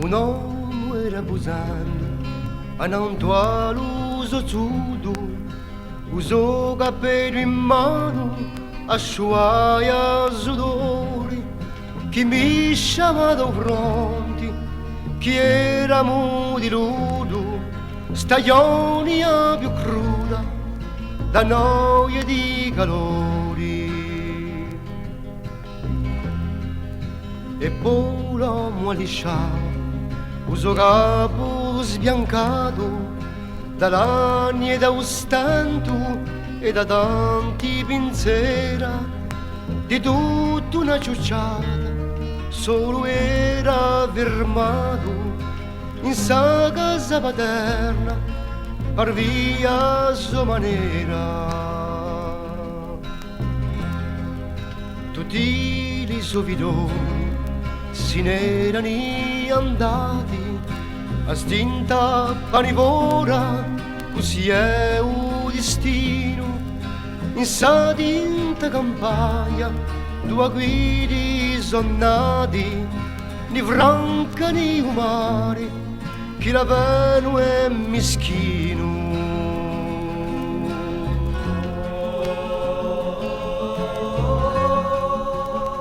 Un uomo era busando, ananto l'uso tudo, usò capello in mano, asciuaia sudori, chi mi chiamava pronti, chi era di ludo, stagione più cruda, da noia di calori. E poi l'uomo lisciava, uso capo sbiancato, dall'anni e da un stanto e da tanti pinzera, di tutta una ciucciata, solo era fermato in sa casa paterna, per via sua maniera. Tutti i sovidoni se n'erano andati a stinta panivora, così è un destino in sa tinta campagna, due guidi son nati ni franca ni umani, chi la veno è mischino.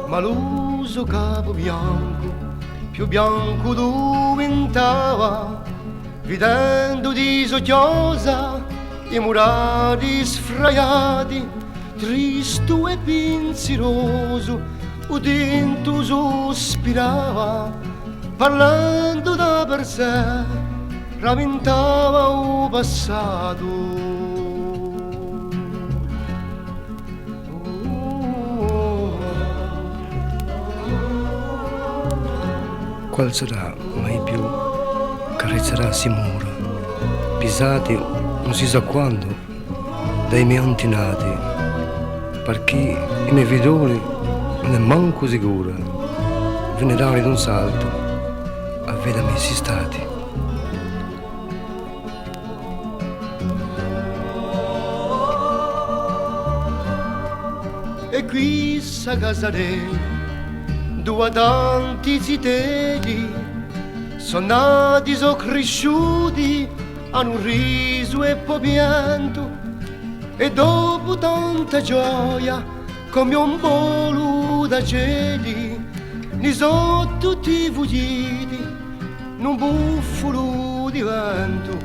Ma l'uso capo bianco, più bianco diventava, vedendo di socciosa i murati sfraiati, tristo e pensieroso, udendo sospirava, parlando da per sé, rammentava il passato. Qual sarà mai più carezzerà si mura, pisati non si sa quando dai miei antenati, perché i miei figlioli non è manco sicura, venerare d'un salto a vedere messi stati. E qui sa casare due tanti zitelli, sono nati, sono cresciuti, hanno riso e poi pianto, e dopo tanta gioia, come un volo da cieli, ne sono tutti fuggiti, in un buffolo di vento.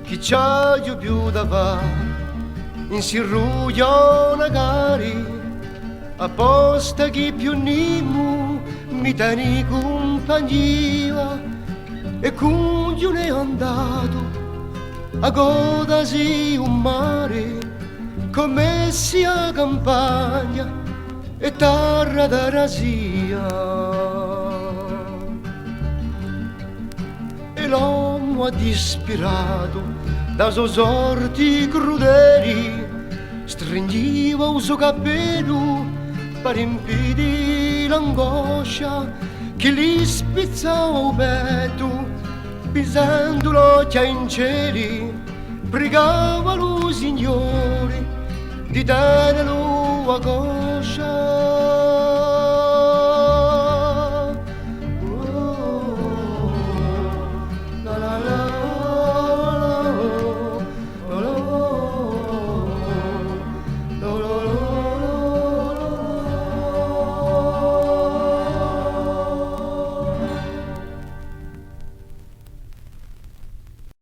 Chi c'ha più da fare, in si ruglia magari, apposta chi più nimu mi tieni compagnia, e con giù ne è andato a godasi un mare, come sia campagna e terra da rasia. E l'uomo ha disperato da suoi sorti crudeli, stringiva il suo capello per impedire l'angoscia che gli spizzava il petto, pisando l'occhio in cieli, pregava lo Signore di tenerlo a coscia.